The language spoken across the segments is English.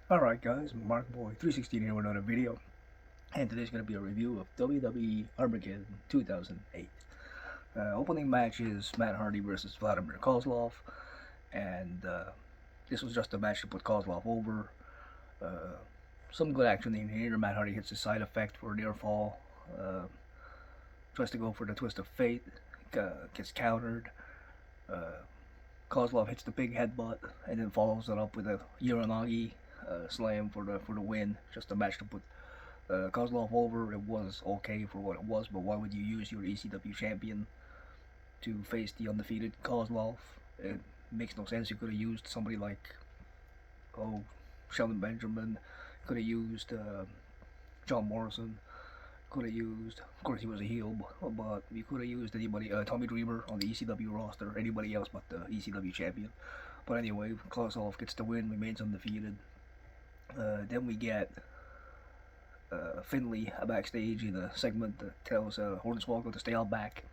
Alright guys, Mark Boy 316 here with another video, and today's going to be a review of WWE Armageddon 2008. Opening match is Matt Hardy versus Vladimir Kozlov, and this was just a match to put Kozlov over. Uh, some good action in here. Matt Hardy hits a side effect for a near fall, tries to go for the twist of fate, gets countered. Uh, Kozlov hits the big headbutt and then follows it up with a Uranagi slam for the win. Just a match to put Kozlov over. It was okay for what it was, but why would you use your ECW champion to face the undefeated Kozlov? It makes no sense. You could have used somebody like Sheldon Benjamin. Could have used John Morrison. Could have used, of course he was a heel, but you could have used anybody, Tommy Dreamer on the ECW roster, anybody else but the ECW champion. But anyway, Kozlov gets the win, remains undefeated. Then we get Finley backstage in a segment that tells Hornswoggle to stay out back,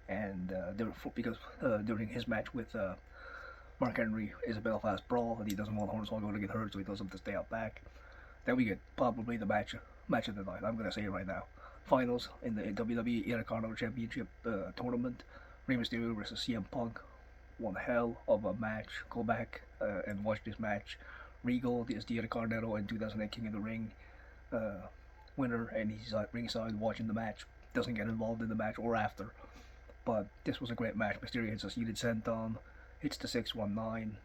and because during his match with Mark Henry is a Belfast brawl, and he doesn't want Hornswoggle to get hurt, so he tells him to stay out back. Then we get probably the match of the night. I'm gonna say it right now. Finals in the WWE Intercontinental Championship tournament. Rey Mysterio versus CM Punk. One hell of a match. Go back and watch this match. Regal is the Intercontinental and 2008 King of the Ring winner, and he's at ringside watching the match. Doesn't get involved in the match or after. But this was a great match. Mysterio hits a seated senton, hits the 619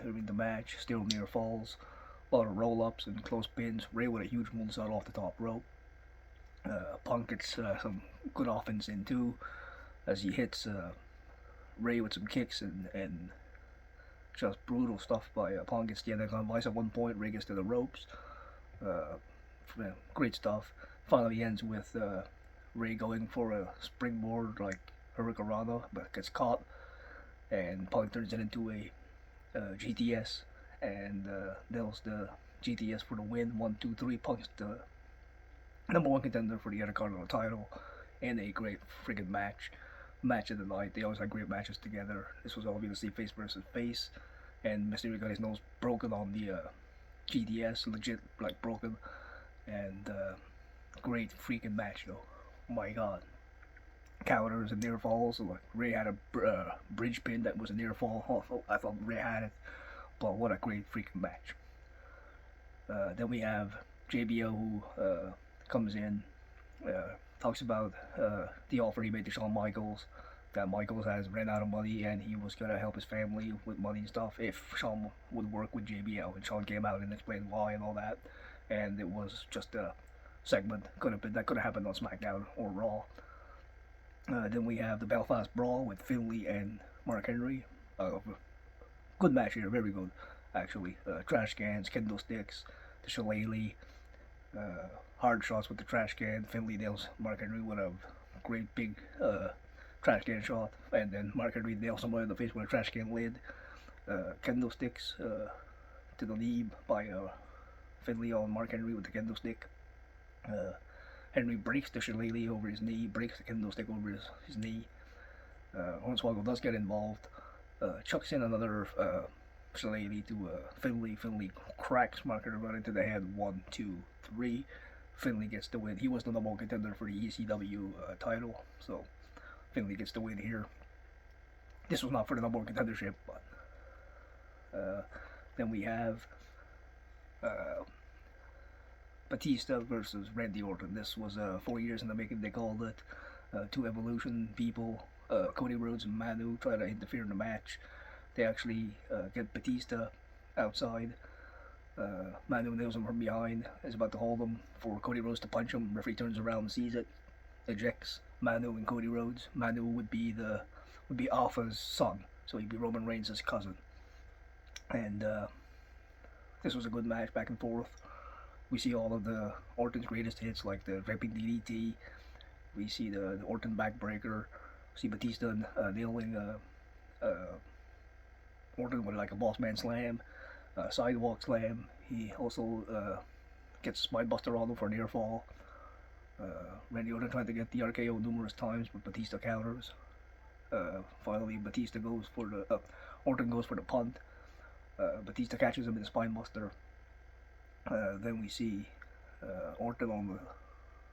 during the match. Still near falls. A lot of roll-ups and close pins. Ray with a huge moonsault off the top rope. Punk gets some good offense in too, as he hits Ray with some kicks and just brutal stuff by Punk. Gets the Anaconda Vice at one point. Ray gets to the ropes. Great stuff. Finally ends with Ray going for a springboard like Hurricanrana, but gets caught, and Punk turns it into a GTS and nails the GTS for the win. 1, 2, 3. Punk's the number one contender for the Intercontinental title, and a great friggin' match of the night. They always had great matches together. This was obviously face versus face, and Mysterio got his nose broken on the GTS, legit like broken, and great freaking match though. Oh my god. Counters and near falls. Like Ray had a bridge pin that was a near fall. I thought Ray had it, but what a great freaking match. Then we have JBL who comes in, talks about the offer he made to Shawn Michaels, that Michaels has ran out of money and he was gonna help his family with money and stuff if Shawn would work with JBL, and Shawn came out and explained why and all that, and it was just a segment. Could have happened on SmackDown or Raw. Then we have the Belfast Brawl with Finley and Mark Henry. Good match here, very good actually. Trash cans, kendo sticks, the shillelagh, hard shots with the trash can. Finley nails Mark Henry with a great big trash can shot, and then Mark Henry nails somebody in the face with a trash can lid. Kendo sticks to the knee by Finley on Mark Henry with the kendo stick. Henry breaks the shillelagh over his knee, breaks the kendo stick over his knee. Hornswoggle does get involved, chucks in another shillelagh to Finley. Finley cracks Mark Henry right into the head. 1, 2, 3. Finley gets the win. He was the number one contender for the ECW title, so Finley gets the win here. This was not for the number one contendership, but then we have Batista versus Randy Orton. This was 4 years in the making. They called it. Two Evolution people, Cody Rhodes and Manu, try to interfere in the match. They actually get Batista outside. Manu nails him from behind, is about to hold him for Cody Rhodes to punch him. Referee turns around and sees it, ejects Manu and Cody Rhodes. Manu would be Alpha's son, so he'd be Roman Reigns' cousin. And this was a good match, back and forth. We see all of the Orton's greatest hits, like the raping DDT. We see the Orton backbreaker. We see Batista nailing Orton with like a boss man slam, sidewalk slam. He also gets a spinebuster on him for a near fall. Randy Orton tried to get the RKO numerous times, but Batista counters. Finally, Orton goes for the punt. Batista catches him in the spine buster. Then we see Orton on the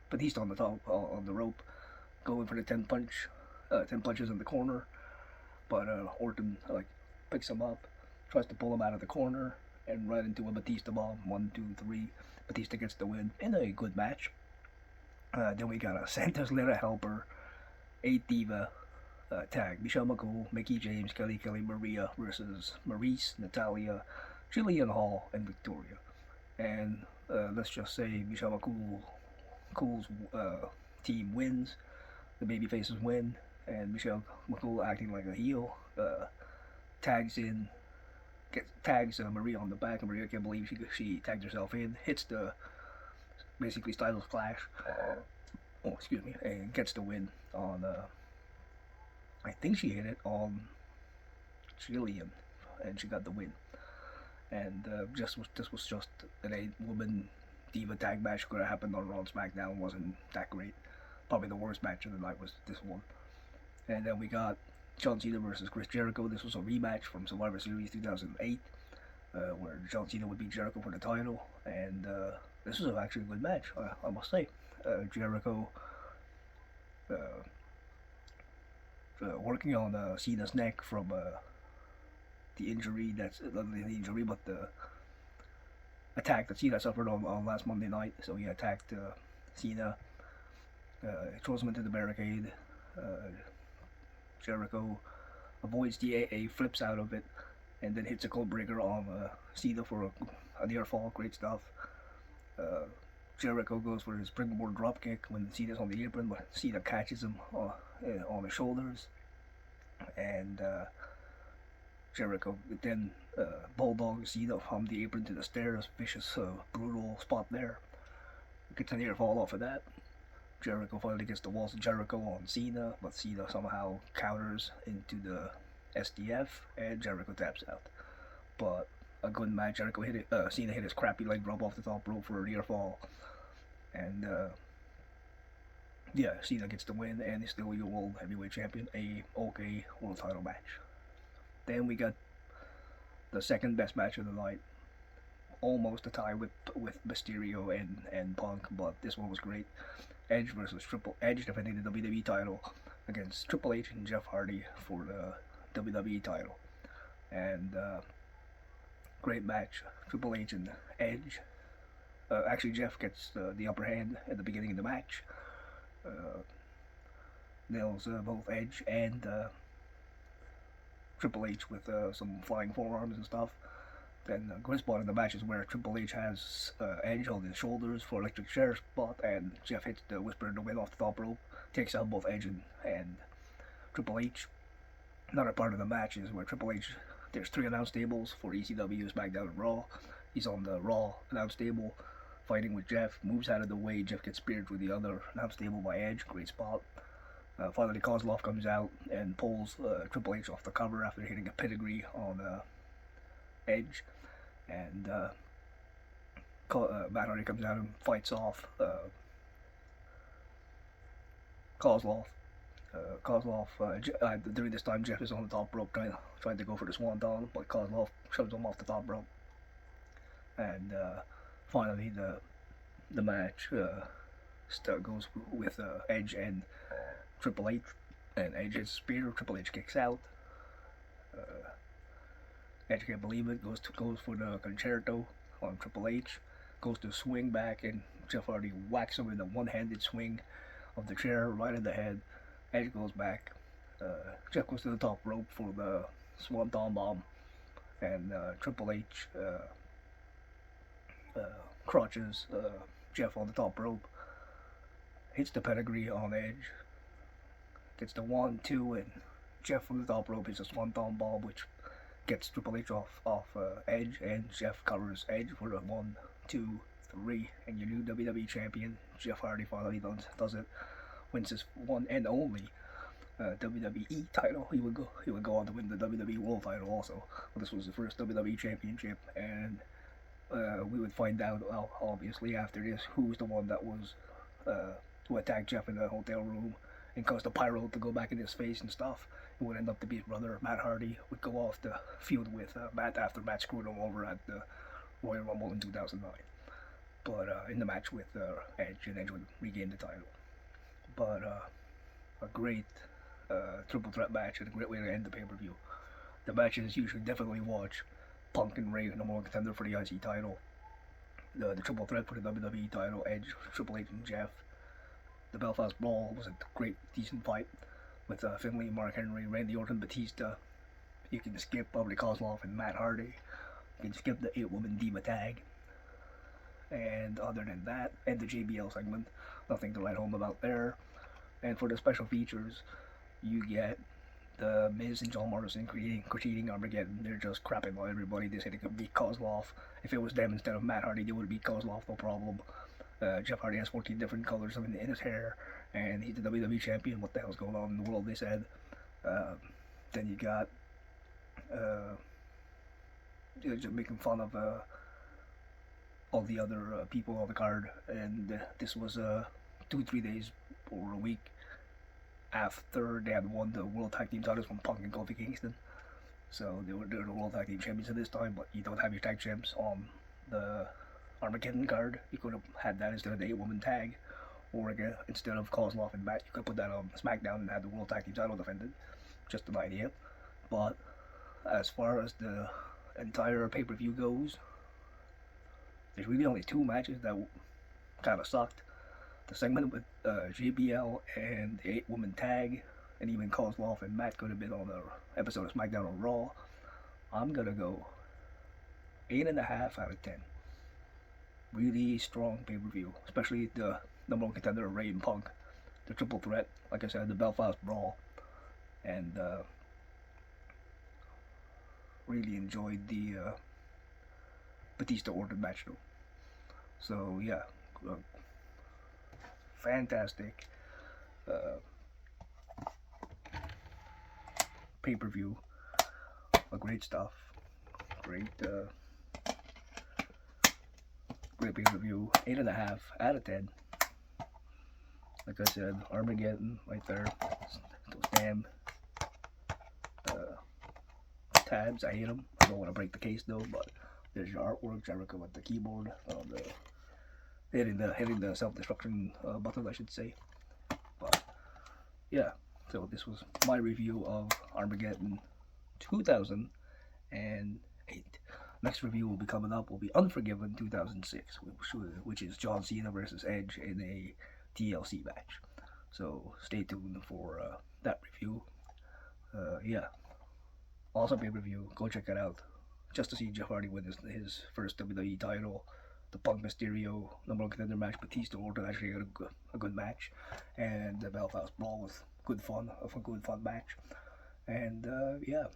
Batista on the top on the rope, going for the 10 punches in the corner. But Orton picks him up, tries to pull him out of the corner, and right into a Batista bomb. 1, 2, 3. Batista gets the win in a good match. Then we got a Santa's Little Helper, 8 Diva tag. Michelle McCool, Mickey James, Kelly Maria versus Maurice, Natalia, Jillian Hall, and Victoria. And let's just say Michelle McCool's team wins. The babyfaces win, and Michelle McCool, acting like a heel, tags Maria on the back, and Maria can't believe she tagged herself in. Hits the basically Styles Clash. Oh, excuse me, and gets the win on. I think she hit it on Jillian, and she got the win. And this was just an 8-woman diva tag match. Could have happened on Raw and SmackDown. Wasn't that great. Probably the worst match of the night was this one. And then we got John Cena versus Chris Jericho. This was a rematch from Survivor Series 2008, where John Cena would beat Jericho for the title. And this was actually a good match, I must say. Jericho working on Cena's neck from the injury but the attack that Cena suffered on last Monday night. So he attacked Cena, throws him into the barricade. Jericho avoids the AA, flips out of it, and then hits a cold breaker on Cena for a near fall. Great stuff. Jericho goes for his springboard dropkick when Cena's on the apron, but Cena catches him on the shoulders, and Jericho then bulldogs Cena from the apron to the stairs. Vicious, brutal spot there. Gets a near fall off of that. Jericho finally gets the walls of Jericho on Cena, but Cena somehow counters into the SDF, and Jericho taps out. But a good match. Cena hit his crappy leg drop off the top rope for a near fall, and Cena gets the win, and is still your world heavyweight champion. A okay world title match. Then we got the second best match of the night, almost a tie with Mysterio and Punk, but this one was great. Edge versus Edge defending the WWE title against Triple H and Jeff Hardy for the WWE title, and great match. Triple H and Edge. Actually, Jeff gets the upper hand at the beginning of the match. Nails both Edge and Triple H with some flying forearms and stuff. Then a good spot in the match is where Triple H has Edge on his shoulders for electric chair spot, and Jeff hits the Whisper in the Wind off the top rope, takes out both Edge and Triple H. Another part of the match is where Triple H, there's 3 announce tables for ECW, SmackDown, and Raw. He's on the Raw announce table, fighting with Jeff, moves out of the way. Jeff gets speared through the other announce table by Edge. Great spot. Finally, Kozlov comes out and pulls Triple H off the cover after hitting a pedigree on Edge, and Matt Hardy comes out and fights off Kozlov. During this time, Jeff is on the top rope trying to go for the swanton, but Kozlov shoves him off the top rope. And finally, the match goes with Edge and Triple H, and Edge hits a spear. Triple H kicks out. Edge can't believe it. Goes for the concerto on Triple H. Goes to swing back, and Jeff Hardy whacks him in a one-handed swing of the chair right in the head. Edge goes back. Jeff goes to the top rope for the swanton bomb, and Triple H crotches Jeff on the top rope. Hits the pedigree on Edge. Gets the 1-2, and Jeff from the top rope hits a swanton bomb, which gets Triple H off Edge, and Jeff covers Edge for the 1-2-3, and your new WWE champion, Jeff Hardy, finally does it. Wins his one and only WWE title. He would go on to win the WWE World title also. But this was the first WWE Championship, and we would find out, well, obviously after this, who's the one that was who attacked Jeff in the hotel room and caused the pyro to go back in his face and stuff. who would end up to be his brother, Matt Hardy, would go off the field with Matt after Matt screwed him over at the Royal Rumble in 2009. But in the match with Edge, and Edge would regain the title. But a great triple threat match and a great way to end the pay-per-view. The matches you should definitely watch: Punk and Ray, number one contender for the IC title. The triple threat for the WWE title: Edge, Triple H, and Jeff. The Belfast Brawl was a great, decent fight with Finlay, Mark Henry, Randy Orton, Batista. You can skip Bobby Kozlov and Matt Hardy. You can skip the 8-woman Diva tag. And other than that, and the JBL segment, nothing to write home about there. And for the special features, you get the Miz and John Morrison critiquing Armageddon. They're just crapping on everybody. They say they could beat Kozlov. If it was them instead of Matt Hardy, they would beat Kozlov, no problem. Jeff Hardy has 14 different colors in his hair, and he's the WWE champion. What the hell's going on in the world, they said. Then you got just making fun of all the other people on the card, and this was 2-3 days or a week after they had won the World Tag Team titles from Punk and Kofi Kingston. So they're the World Tag Team champions at this time, but you don't have your tag champs on the Armageddon card. You could have had that instead of the 8-woman tag, or again, instead of Kozlov and Matt, you could put that on SmackDown and have the World Tag Team title defended. Just an idea. But as far as the entire pay-per-view goes, there's really only 2 matches that kind of sucked. The segment with JBL and the 8-woman tag, and even Kozlov and Matt could have been on an episode of SmackDown or Raw. I'm gonna go 8.5 out of 10. Really strong pay-per-view, especially the number one contender of Ray and Punk, the triple threat, like I said, the Belfast Brawl, and really enjoyed the Batista Orton match though. So yeah, fantastic pay-per-view, great stuff, great pay-per-view. 8.5 out of 10. Like I said, Armageddon right there. Those damn tabs, I hate them. I don't want to break the case though, but there's your artwork, Jericho with the keyboard, hitting the self-destruction button, I should say. But yeah, so this was my review of Armageddon 2008. Next review will be coming up, will be Unforgiven 2006, which is John Cena versus Edge in a TLC match. So stay tuned for that review. Yeah, awesome pay-per-view. Go check it out. Just to see Jeff Hardy win his first WWE title. The Punk Mysterio number one contender match, Batista Orton actually had a good match, and the Belfast Brawl was a good fun match. And yeah,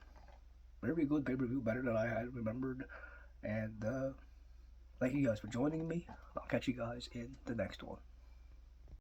very good pay-per-view, better than I had remembered. And thank you guys for joining me. I'll catch you guys in the next one.